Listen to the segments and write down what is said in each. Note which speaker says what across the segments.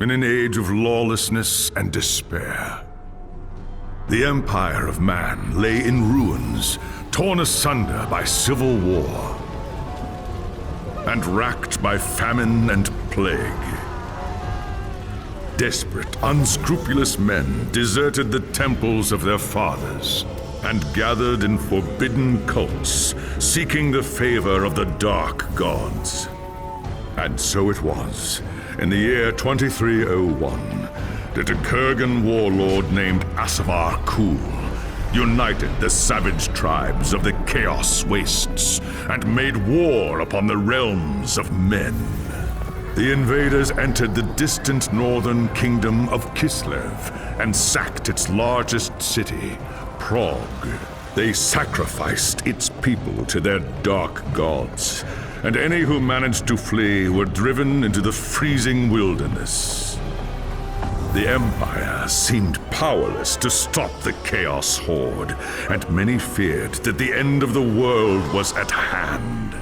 Speaker 1: In an age of lawlessness and despair, the empire of man lay in ruins, torn asunder by civil war, and racked by famine and plague. Desperate, unscrupulous men deserted the temples of their fathers and gathered in forbidden cults, seeking the favor of the dark gods. And so it was. In the year 2301, that a Kurgan warlord named Asavar Kul united the savage tribes of the Chaos Wastes and made war upon the realms of men. The invaders entered the distant northern kingdom of Kislev and sacked its largest city, Prague. They sacrificed its people to their dark gods, and any who managed to flee were driven into the freezing wilderness. The Empire seemed powerless to stop the Chaos Horde, and many feared that the end of the world was at hand.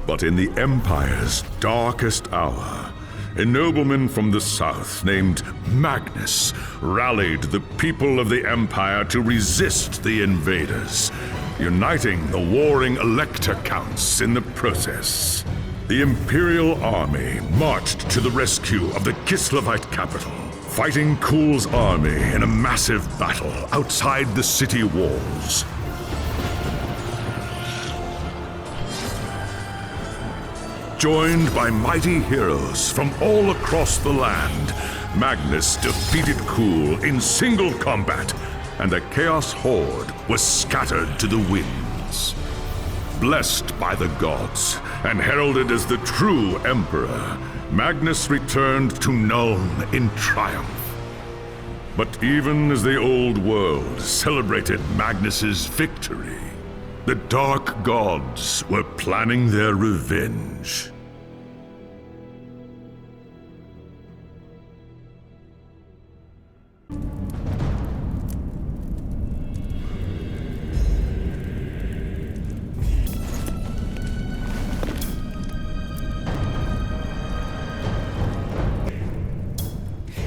Speaker 1: But in the Empire's darkest hour, a nobleman from the south named Magnus rallied the people of the Empire to resist the invaders, uniting the warring Elector Counts in the process. The Imperial Army marched to the rescue of the Kislevite capital, fighting Kul's army in a massive battle outside the city walls. Joined by mighty heroes from all across the land, Magnus defeated Kul in single combat, and the Chaos Horde was scattered to the winds. Blessed by the gods and heralded as the true Emperor, Magnus returned to Nuln in triumph. But even as the old world celebrated Magnus's victory, the dark gods were planning their revenge.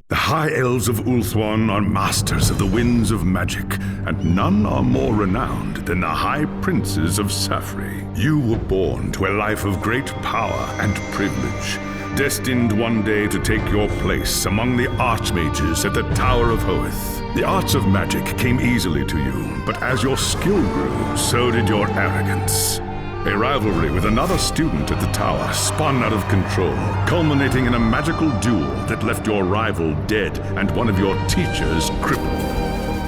Speaker 1: The High Elves of Ulthuan are masters of the winds of magic, and none are more renowned than the High Princes of Safri. You were born to a life of great power and privilege, destined one day to take your place among the Archmages at the Tower of Hoeth. The arts of magic came easily to you, but as your skill grew, so did your arrogance. A rivalry with another student at the tower spun out of control, culminating in a magical duel that left your rival dead and one of your teachers crippled.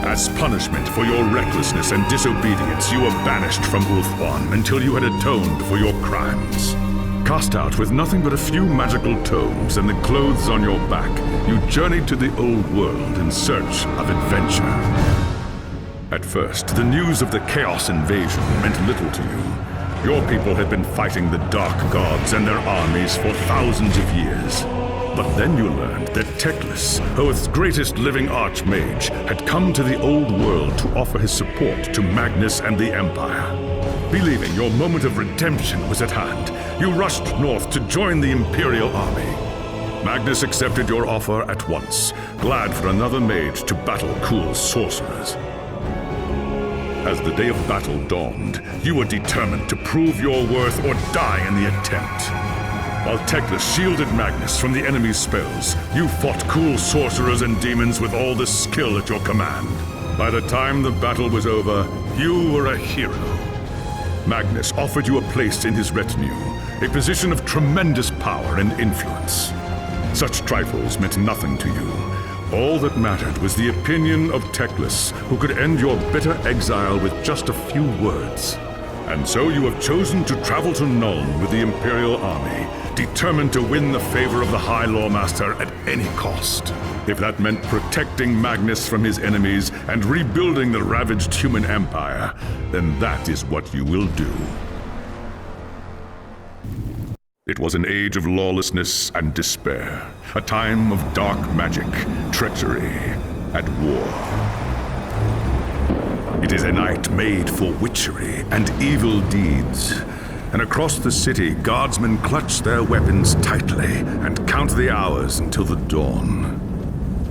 Speaker 1: As punishment for your recklessness and disobedience, you were banished from Ulthuan until you had atoned for your crimes. Cast out with nothing but a few magical tomes and the clothes on your back, you journeyed to the old world in search of adventure. At first, the news of the Chaos invasion meant little to you. Your people had been fighting the Dark Gods and their armies for thousands of years. But then you learned that Teclis, Hoeth's greatest living archmage, had come to the old world to offer his support to Magnus and the Empire. Believing your moment of redemption was at hand, you rushed north to join the Imperial army. Magnus accepted your offer at once, glad for another mage to battle Kul's sorcerers. As the day of battle dawned, you were determined to prove your worth or die in the attempt. While Teclis shielded Magnus from the enemy's spells, you fought Kul's sorcerers and demons with all the skill at your command. By the time the battle was over, you were a hero. Magnus offered you a place in his retinue, a position of tremendous power and influence. Such trifles meant nothing to you. All that mattered was the opinion of Teclis, who could end your bitter exile with just a few words. And so you have chosen to travel to Nuln with the Imperial army, determined to win the favor of the High Lawmaster at any cost. If that meant protecting Magnus from his enemies and rebuilding the ravaged human empire, then that is what you will do. It was an age of lawlessness and despair, a time of dark magic, treachery, and war. It is a night made for witchery and evil deeds. And across the city, guardsmen clutch their weapons tightly and count the hours until the dawn.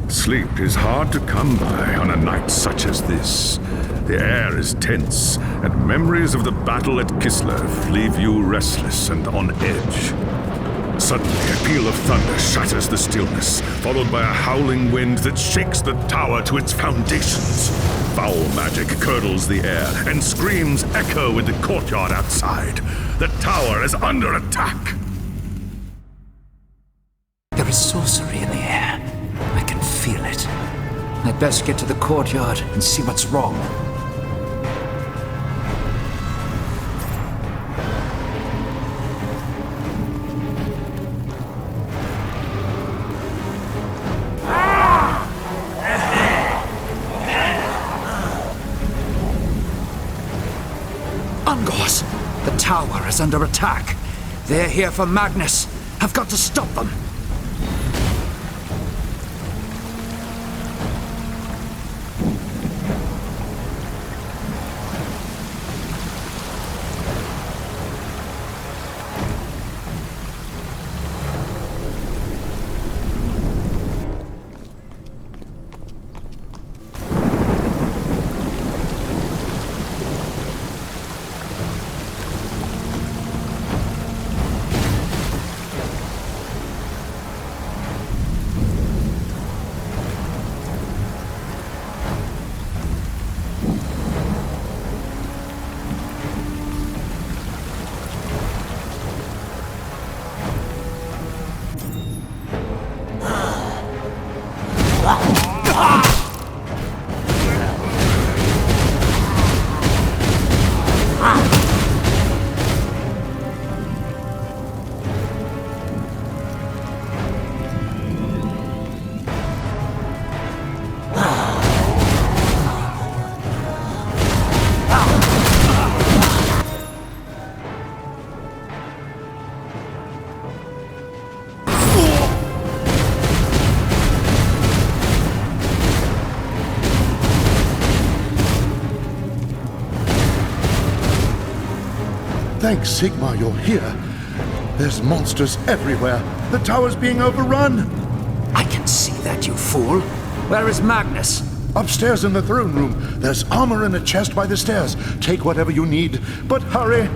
Speaker 1: Sleep is hard to come by on a night such as this. The air is tense, and memories of the battle at Kislev leave you restless and on edge. Suddenly, a peal of thunder shatters the stillness, followed by a howling wind that shakes the tower to its foundations. Foul magic curdles the air, and screams echo in the courtyard outside. The tower is under attack!
Speaker 2: There is sorcery in the air. I can feel it. I'd best get to the courtyard and see what's wrong. Ungors! The tower is under attack. They're here for Magnus. I've got to stop them.
Speaker 3: Thanks, Sigmar, you're here. There's monsters everywhere. The tower's being overrun.
Speaker 2: I can see that, you fool. Where is Magnus?
Speaker 3: Upstairs in the throne room. There's armor in a chest by the stairs. Take whatever you need, but hurry.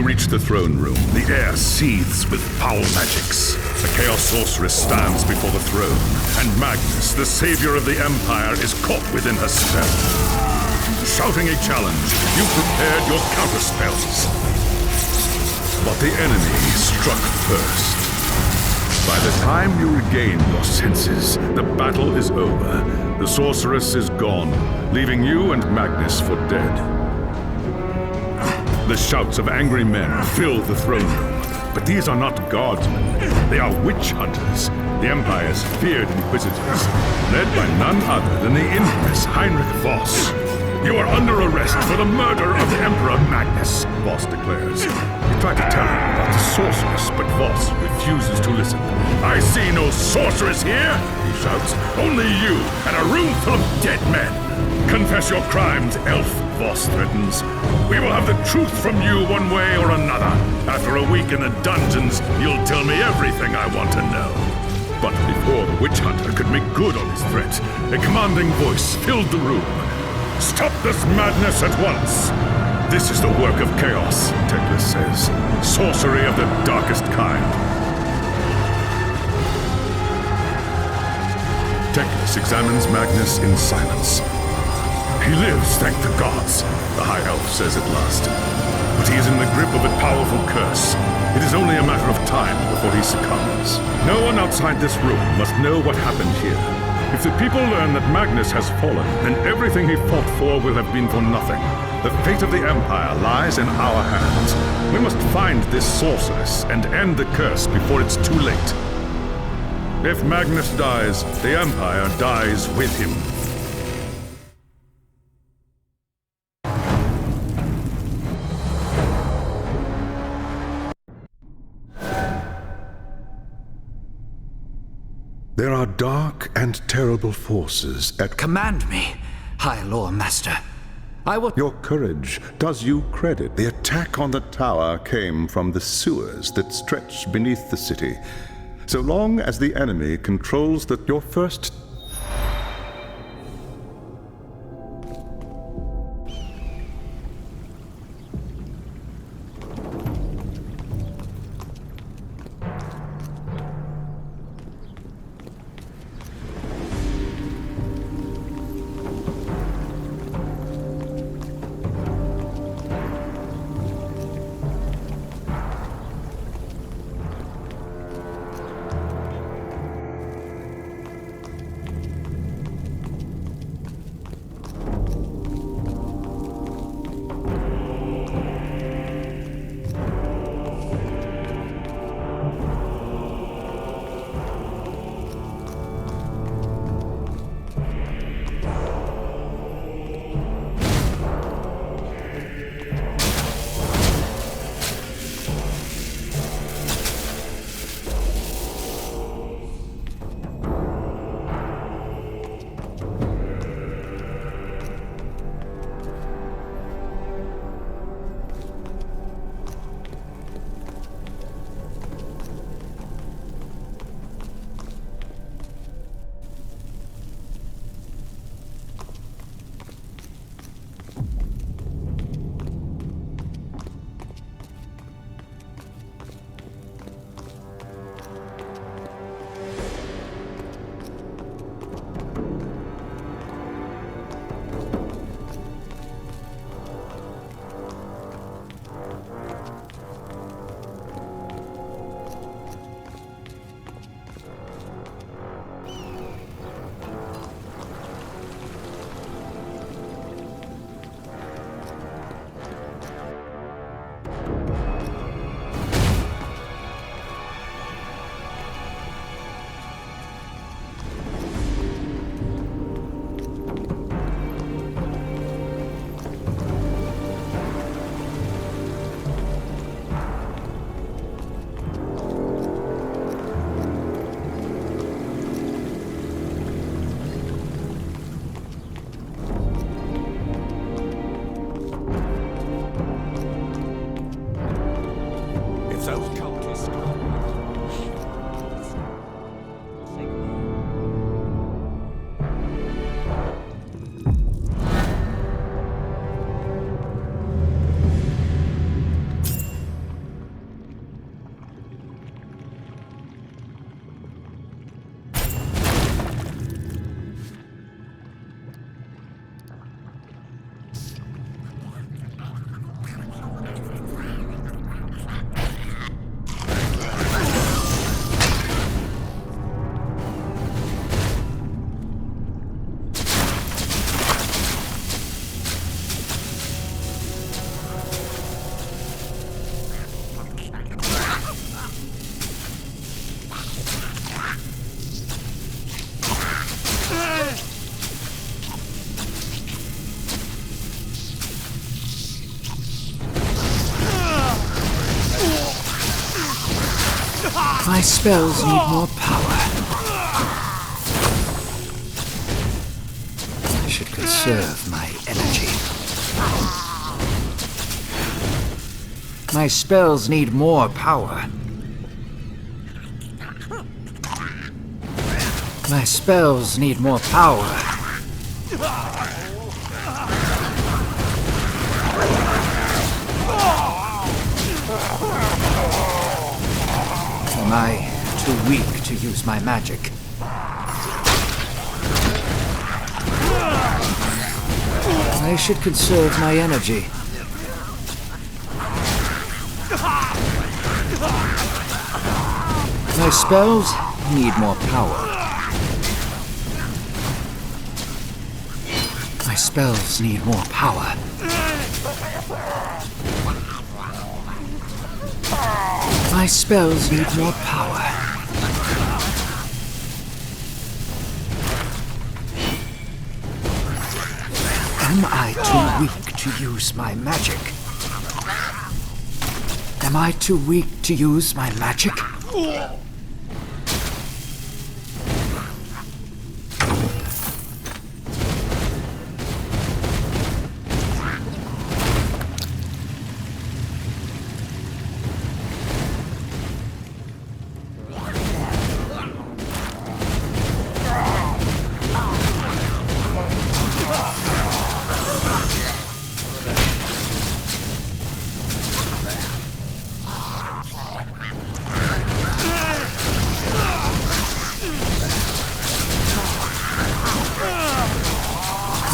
Speaker 1: reach the throne room, the air seethes with foul magics. The Chaos Sorceress stands before the throne, and Magnus, the savior of the Empire, is caught within her spell. Shouting a challenge, you prepared your counterspells. But the enemy struck first. By the time you regain your senses, the battle is over. The sorceress is gone, leaving you and Magnus for dead. The shouts of angry men fill the throne room, but these are not guardsmen. They are witch hunters, the Empire's feared inquisitors, led by none other than the infamous Heinrich Voss. You are under arrest for the murder of the Emperor Magnus, Voss declares. You try to tell him about the sorceress, but Voss refuses to listen. I see no sorceress here, he shouts. Only you, and a room full of dead men. Confess your crimes, elf, Voss threatens. We will have the truth from you one way or another. After a week in the dungeons, you'll tell me everything I want to know. But before the witch hunter could make good on his threat, a commanding voice filled the room. Stop this madness at once! This is the work of chaos, Teclis says. Sorcery of the darkest kind. Teclis examines Magnus in silence. He lives, thank the gods, the High Elf says at last. But he is in the grip of a powerful curse. It is only a matter of time before he succumbs. No one outside this room must know what happened here. If the people learn that Magnus has fallen, then everything he fought for will have been for nothing. The fate of the Empire lies in our hands. We must find this sorceress and end the curse before it's too late. If Magnus dies, the Empire dies with him.
Speaker 3: There are dark and terrible forces at...
Speaker 2: Command me, High Lore Master. I will...
Speaker 3: Your courage does you credit. The attack on the tower came from the sewers that stretch beneath the city. So long as the enemy controls your first...
Speaker 2: My spells need more power. I should conserve my energy. My spells need more power. My spells need more power. Am I too weak to use my magic? I should conserve my energy. My spells need more power. My spells need more power. My spells need more power. Am I too weak to use my magic? Am I too weak to use my magic?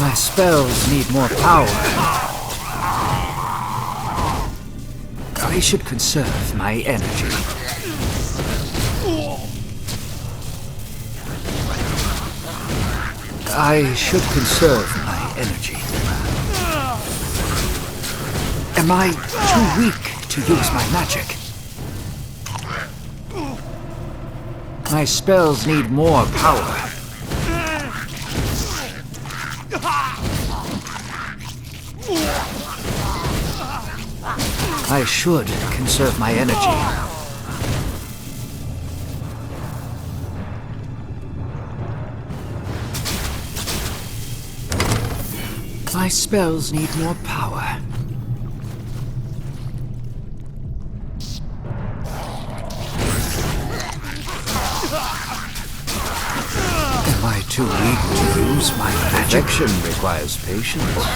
Speaker 2: My spells need more power. I should conserve my energy. I should conserve my energy. Am I too weak to use my magic? My spells need more power. I should conserve my energy. My spells need more power. Am I too weak to use my magic? Perfection requires patience.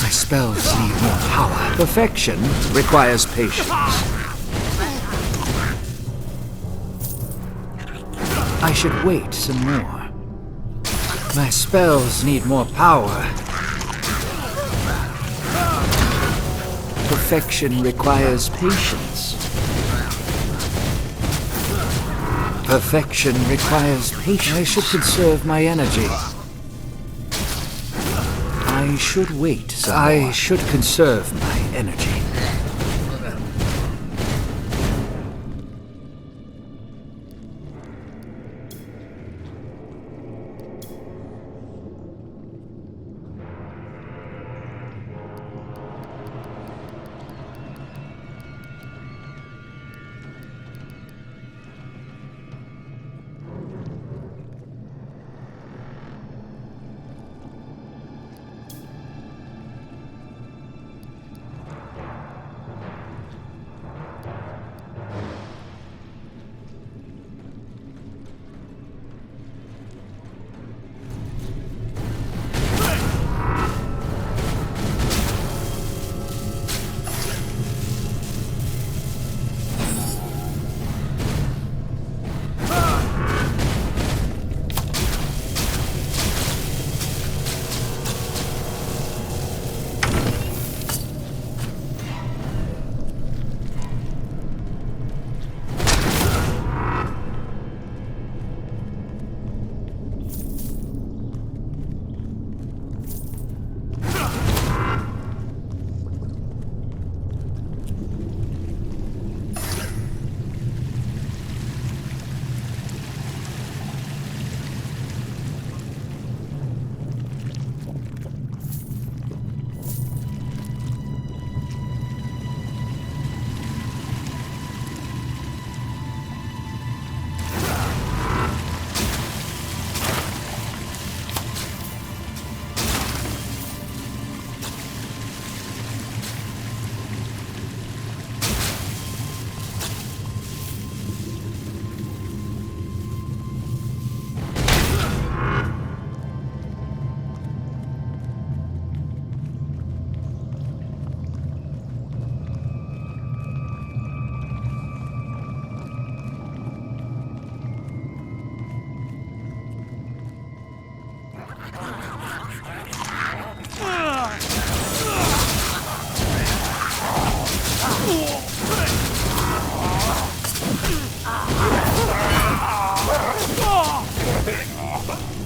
Speaker 2: Spells need more power. Perfection requires patience. I should wait some more. My spells need more power. Perfection requires patience. Perfection requires patience. I should conserve my energy. I should wait some more. I should conserve my energy.
Speaker 1: Chopper.